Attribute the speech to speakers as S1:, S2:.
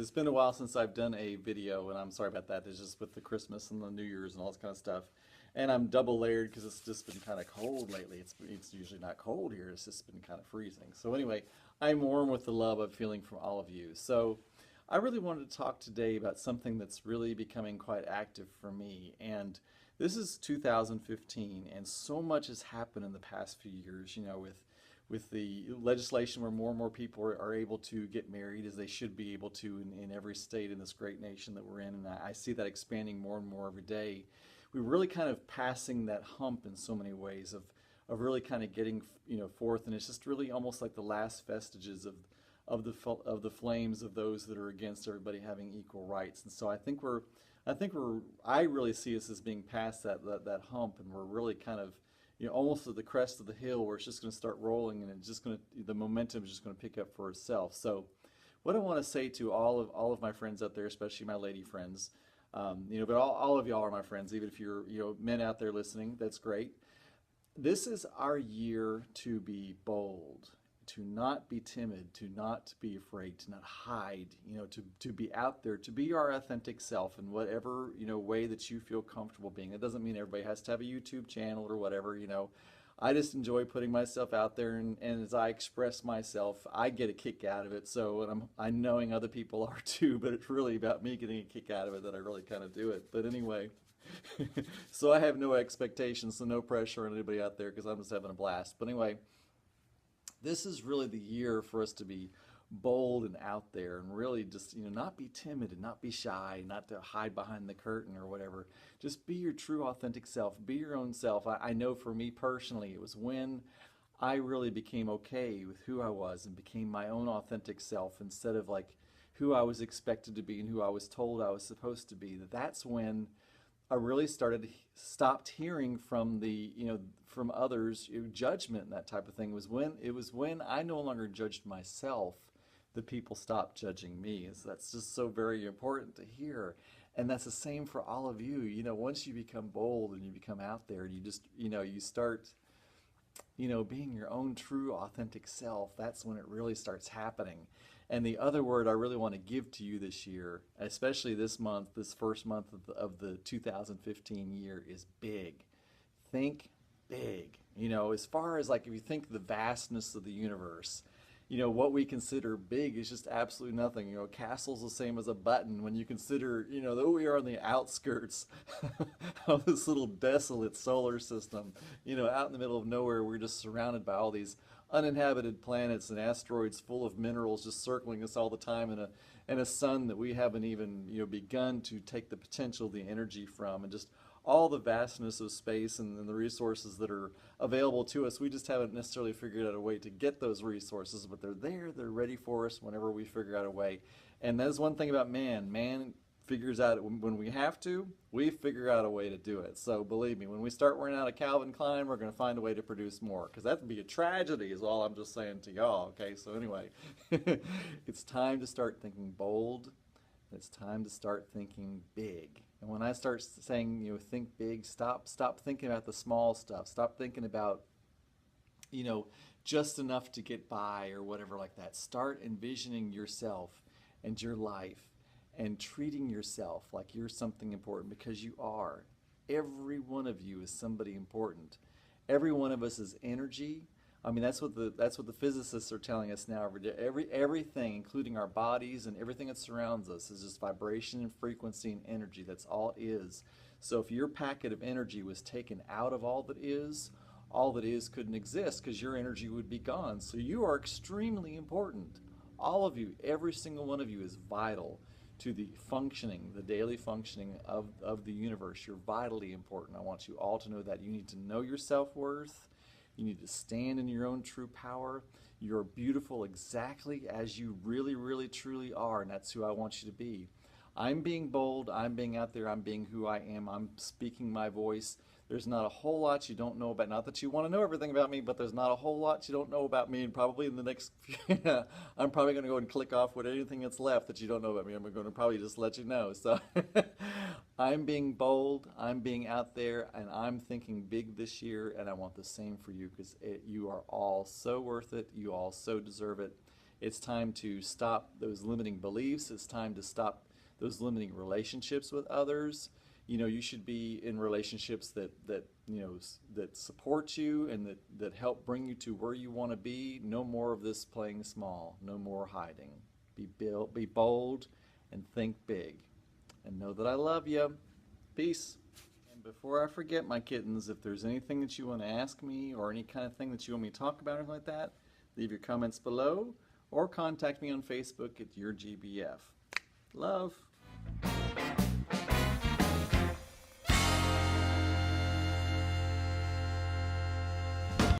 S1: It's been a while since I've done a video, and I'm sorry about that. It's just with the Christmas and the New Year's and all this kind of stuff. And I'm double layered because it's just been kind of cold lately. It's usually not cold here. It's just been kind of freezing. So anyway, I'm warm with the love I'm feeling from all of you. So I really wanted to talk today about something that's really becoming quite active for me. And this is 2015, and so much has happened in the past few years, with the legislation where more and more people are able to get married as they should be able to in every state in this great nation that we're in. And I see that expanding more and more every day. We're really kind of passing that hump in so many ways of really kind of getting forth, and it's just really almost like the last vestiges of the flames of those that are against everybody having equal rights. And so I really see us as being past that hump, and we're really kind of almost at the crest of the hill where it's just going to start rolling, and the momentum is just going to pick up for itself. So what I want to say to all of my friends out there, especially my lady friends, but all of y'all are my friends, even if you're men out there listening, that's great. This is our year to be bold, to not be timid, to not be afraid, to not hide, to be out there, to be our authentic self in whatever, way that you feel comfortable being. It doesn't mean everybody has to have a YouTube channel or whatever. I just enjoy putting myself out there, and as I express myself, I get a kick out of it. So, and I'm knowing other people are too, but it's really about me getting a kick out of it that I really kind of do it. But anyway, so I have no expectations, so no pressure on anybody out there because I'm just having a blast. But anyway, this is really the year for us to be bold and out there and really just not be timid and not be shy, not to hide behind the curtain or whatever. Just be your true authentic self, be your own self. I know for me personally, it was when I really became okay with who I was and became my own authentic self instead of like who I was expected to be and who I was told I was supposed to be. That's when I really stopped hearing from from others, judgment and that type of thing. It was when I no longer judged myself that people stopped judging me. So that's just so very important to hear. And that's the same for all of you. Once you become bold and you become out there and you just, you start, being your own true authentic self, that's when it really starts happening. And the other word I really want to give to you this year, especially this month, this first month of the 2015 year, is big. Think big. As far as like if you think the vastness of the universe, what we consider big is just absolutely nothing. Castle's the same as a button when you consider, though we are on the outskirts of this little desolate solar system, out in the middle of nowhere, we're just surrounded by all these uninhabited planets and asteroids full of minerals just circling us all the time, and a sun that we haven't even, begun to take the potential, the energy from, and just all the vastness of space and the resources that are available to us. We just haven't necessarily figured out a way to get those resources, but they're there, they're ready for us whenever we figure out a way. And that is one thing about man. Man figures out when we have to, we figure out a way to do it. So believe me, when we start wearing out a Calvin Klein, we're going to find a way to produce more, because that would be a tragedy is all I'm just saying to y'all. Okay, so anyway, it's time to start thinking bold. It's time to start thinking big. And when I start saying, think big, stop thinking about the small stuff. Stop thinking about, just enough to get by or whatever like that. Start envisioning yourself and your life and treating yourself like you're something important, because you are. Every one of you is somebody important. Every one of us is energy. I mean, that's what the physicists are telling us now every day. Everything, including our bodies and everything that surrounds us, is just vibration and frequency and energy. That's all it is. So if your packet of energy was taken out of all that is couldn't exist, because your energy would be gone. So you are extremely important. All of you, every single one of you, is vital to the daily functioning of the universe. You're vitally important. I want you all to know that. You need to know your self-worth. You need to stand in your own true power. You're beautiful exactly as you really, really, truly are, and that's who I want you to be. I'm being bold. I'm being out there. I'm being who I am. I'm speaking my voice. There's not a whole lot you don't know about. Not that you want to know everything about me, but there's not a whole lot you don't know about me. And probably in the next, I'm probably going to go and click off with anything that's left that you don't know about me. I'm going to probably just let you know. So I'm being bold. I'm being out there, and I'm thinking big this year. And I want the same for you, because you are all so worth it. You all so deserve it. It's time to stop those limiting beliefs. It's time to stop those limiting relationships with others. You know, you should be in relationships that you know, that support you and that help bring you to where you want to be. No more of this playing small. No more hiding. Be bold and think big. And know that I love you. Peace. And before I forget, my kittens, if there's anything that you want to ask me or any kind of thing that you want me to talk about or anything like that, leave your comments below or contact me on Facebook at Your GBF. Love.